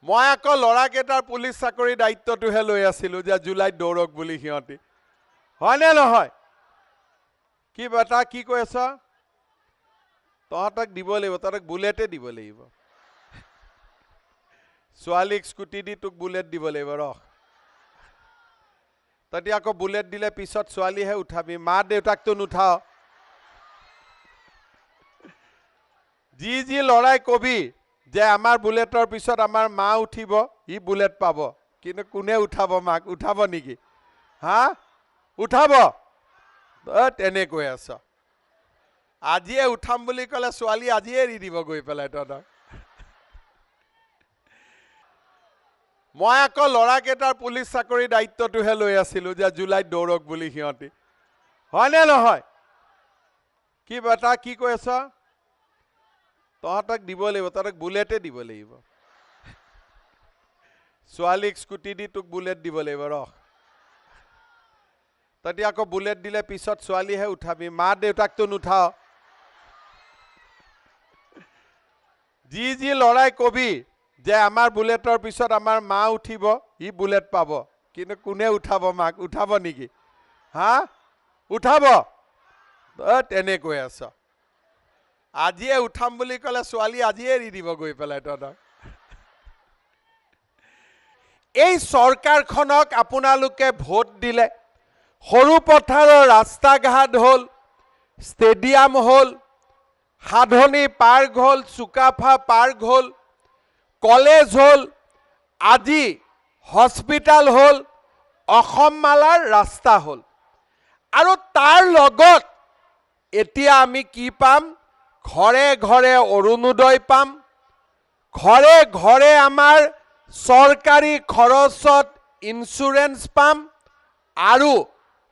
মই আকৌ ল'ৰাকেইটাৰ পুলিচ চাকৰি দায়িত্বটোহে লৈ আছিলোঁ যে জুলাইত দৌৰক বুলি সিহঁতি হয়নে নহয় কি বেটা কি কৈ আছ তহঁতক দিব লাগিব তহঁতক বুলেটে দিব লাগিব ছোৱালীক স্কুটি দি তোক বুলেট দিব লাগিব ৰহ তহঁতি আকৌ বুলেট দিলে পিছত ছোৱালীহে উঠাবি মা দেউতাকতো নুঠাও যি লৰাই কবি যে আমাৰ বুলেটৰ পিছত আমাৰ মা উঠিব ই বুলেট পাব কিন্তু কোনে উঠাব মাক উঠাব নেকি হা উঠাব তেনেকৈ আছ আজিয়ে উঠাম বুলি ক'লে ছোৱালী আজিয়ে এৰি দিব গৈ পেলাই তহঁতক মই আকৌ ল'ৰাকেইটাৰ পুলিচ চাকৰি দায়িত্বটোহে লৈ আছিলোঁ যে জুলাইত দৌৰক বুলি সিহঁতি হয়নে নহয় কি বেটা কি কৈ আছ তহঁতক দিব লাগিব তহঁতক বুলেটে দিব লাগিব ছোৱালীক স্কুটি দি তোক বুলেট দিব লাগিব ৰহ তহঁতি আকৌ বুলেট দিলে পিছত ছোৱালীহে উঠাবি মা দেউতাকতো নুঠাও যি লৰাই কবি যে আমাৰ বুলেটৰ পিছত আমাৰ মা উঠিব ই বুলেট পাব কিন্তু কোনে উঠাব মাক উঠাব নেকি হা উঠাব তেনেকৈ আছ আজিয়ে উঠাম বুলি ক'লে ছোৱালী আজিয়ে এৰি দিব গৈ পেলাই তহঁতক এই চৰকাৰখনক আপোনালোকে ভোট দিলে সৰু পথাৰৰ ৰাস্তা ঘাট হ'ল ষ্টেডিয়াম হ'ল সাধনী পাৰ্ক হ'ল চুকাফা পাৰ্ক হ'ল কলেজ হ'ল আজি হস্পিটাল হ'ল অসম মালাৰ ৰাস্তা হ'ল আৰু তাৰ লগত এতিয়া আমি কি পাম ঘৰে ঘৰে অৰুণোদয় পাম ঘৰে ঘৰে আমাৰ চৰকাৰী খৰচত ইন্সুৰেন্স পাম আৰু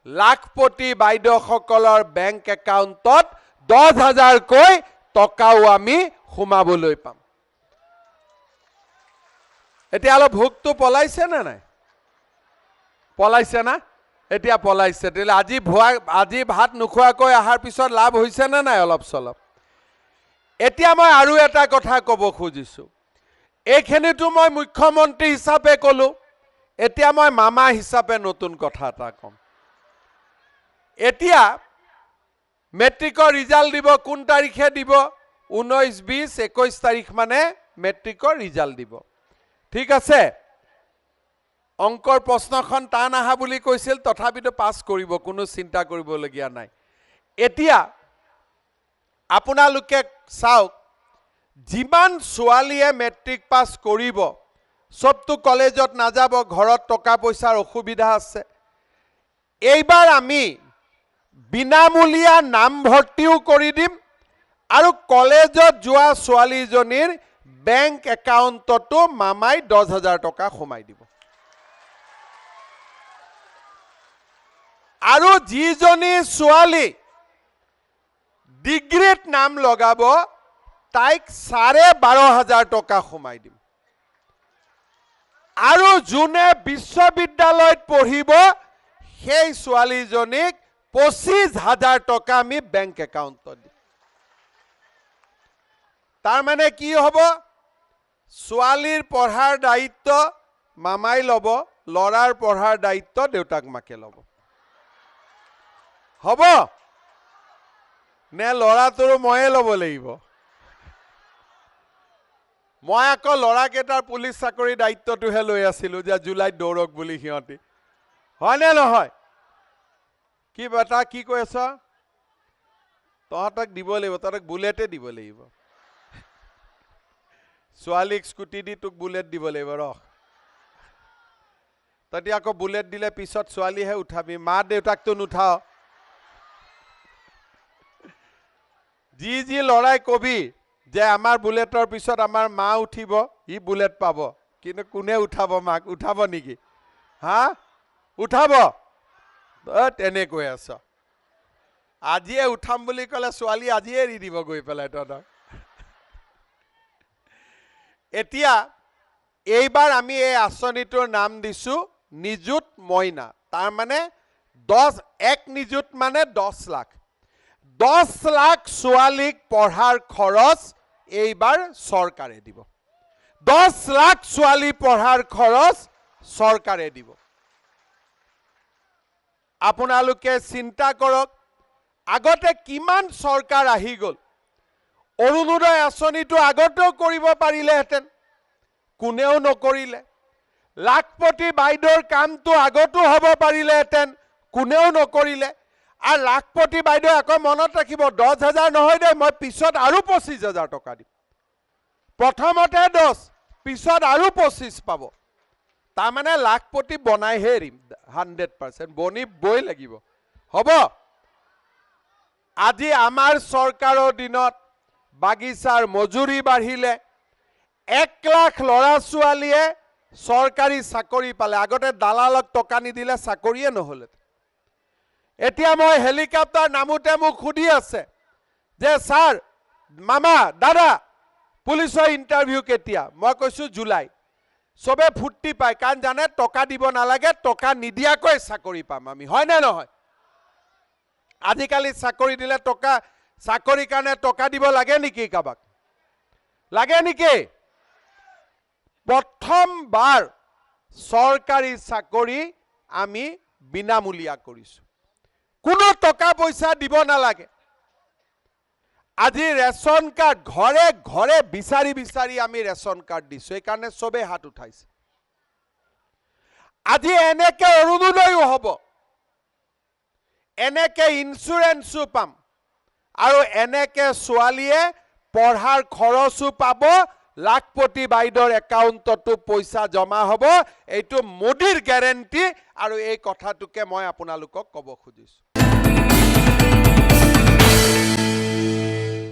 লাখপতি বাইদেউসকলৰ বেংক একাউণ্টত 10,000 কৈ টকাও আমি সোমাবলৈ পাম এতিয়া অলপ ভোকটো পলাইছে নে নাই পলাইছে না এতিয়া পলাইছে তেলে আজি ভাত নোখোৱাকৈ আহাৰ পিছত লাভ হৈছে নে নাই অলপ চলপ এতিয়া মই আৰু এটা কথা ক'ব খুজিছো এইখিনিতো মই মুখ্যমন্ত্ৰী হিচাপে ক'লো এতিয়া মই মামা হিচাপে নতুন কথা এটা ক'ম এতিয়া মেট্ৰিকৰ ৰিজাল্ট দিব কোন তাৰিখে দিব 19 20 21 তাৰিখ মানে মেট্ৰিকৰ ৰিজাল্ট দিব ঠিক আছে অংকৰ প্ৰশ্নখন টান আহা বুলি কৈছিল তথাপিতো পাছ কৰিব কোনো চিন্তা কৰিবলগীয়া নাই এতিয়া আপোনালোকে চাওক যিমান ছোৱালীয়ে মেট্ৰিক পাছ কৰিব সবটো কলেজত নাযাব ঘৰত টকা পইচাৰ অসুবিধা আছে এইবাৰ আমি বিনামূলীয়া নামভৰ্তিও কৰি দিম আৰু কলেজত যোৱা ছোৱালীজনীৰ বেংক একাউণ্টতো মামাই 10,000 টকা সোমাই দিব আৰু যিজনী ছোৱালী ডিগ্ৰীত নাম লগাব তাইক 12,500 টকা সোমাই দিম আৰু যোনে বিশ্ববিদ্যালয়ত পঢ়িব সেই ছোৱালীজনীক 25,000 টকা আমি বেংক একাউণ্টত দিম তাৰ মানে কি হ'ব ছোৱালীৰ পঢ়াৰ দায়িত্ব মামাই ল'ব লৰাৰ পঢ়াৰ দায়িত্ব দেউতাক মাকে ল'ব হ'ব নে লৰাটোৰ ময়ে ল'ব লাগিব মই আকৌ ল'ৰাকেইটাৰ পুলিচ চাকৰি দায়িত্বটোহে লৈ আছিলোঁ যে জুলাইত দৌৰক বুলি সিহঁতি হয়নে নহয় কি বেটা কি কৈ আছ তহঁতক দিব লাগিব তহঁতক বুলেটে দিব লাগিব ছোৱালীক স্কুটি দি তোক বুলেট দিব লাগিব ৰহ তহঁতি আকৌ বুলেট দিলে পিছত ছোৱালীহে উঠাবি মা দেউতাকতো নুঠাও যি লৰাই কবি যে আমাৰ বুলেটৰ পিছত আমাৰ মা উঠিব ই বুলেট পাব কিন্তু কোনে উঠাব মাক উঠাব নেকি হা উঠাব তেনেকৈ আছ আজিয়ে উঠাম বুলি ক'লে ছোৱালী আজিয়ে এৰি দিব গৈ পেলাই তহঁতক এতিয়া এইবাৰ আমি এই আঁচনিটোৰ নাম দিছো নিযুত মইনা তাৰ মানে 1 নিযুত মানে 10 লাখ 10 লাখ ছোৱালীক পঢ়াৰ খৰচ এইবাৰ চৰকাৰে দিব 10 লাখ ছোৱালী পঢ়াৰ খৰচ চৰকাৰে দিব। আপোনালোকে চিন্তা কৰক, আগতে কিমান চৰকাৰ আহি গ'ল। অৰুণোদয় আঁচনিটো আগতেও কৰিব পাৰিলেহেঁতেন, কোনেও নকৰিলে। লাখপতি বাইদেউৰ কামটো আগতো হ'ব পাৰিলেহেঁতেন, কোনেও নকৰিলে। আৰু লাখপতি বাইদেউ আকৌ মনত ৰাখিব, 10,000 নহয় দে, মই পিছত আৰু 25,000 টকা দিম। প্ৰথমতে 10, পিছত আৰু 25 পাব। তাৰমানে লাখপতি বনাইহে এৰিম 100%, বনিবই লাগিব। হ'ব, আজি আমাৰ চৰকাৰৰ দিনত বাগিচাৰ মজুৰি বাঢ়িলে, 1 লাখ ল'ৰা ছোৱালীয়ে চৰকাৰী চাকৰি পালে। আগতে দালালক টকা নিদিলে চাকৰিয়ে নহ'লে। এতিয়া মই হেলিকপ্টাৰ নামোতে মোক সুধি আছে যে ছাৰ, মামা, দাদা, পুলিচৰ ইণ্টাৰভিউ কেতিয়া? মই কৈছোঁ জুলাই। চবে ফূৰ্তি পায়, কাৰণ জানে টকা দিব নালাগে, টকা নিদিয়াকৈ চাকৰি পাম আমি, হয় নে নহয়? আজিকালি চাকৰি দিলে টকা, চাকৰিৰ কাৰণে টকা দিব লাগে নেকি কাবাক? লাগে নেকি? প্ৰথমবাৰ চৰকাৰী চাকৰি আমি বিনামূলীয়া কৰিছোঁ, কোনো টকা পইচা দিব নালাগে। আজি ৰেচন কাৰ্ড ঘৰে ঘৰে বিচাৰি বিচাৰি আমি ৰেচন কাৰ্ড দিছোঁ, সেইকাৰণে চবে হাত উঠাইছে। আজি এনেকে অৰুণোদয়ো হ'ব, এনেকে ইঞ্চুৰেঞ্চো পাম, আৰু এনেকে ছোৱালীয়ে পঢ়াৰ খৰচো পাব, লাখপতি বাইদেউৰ একাউণ্টতো পইচা জমা হ'ব। এইটো মোদীৰ গেৰেণ্টি, আৰু এই কথাটোকে মই আপোনালোকক ক'ব খুজিছোঁ।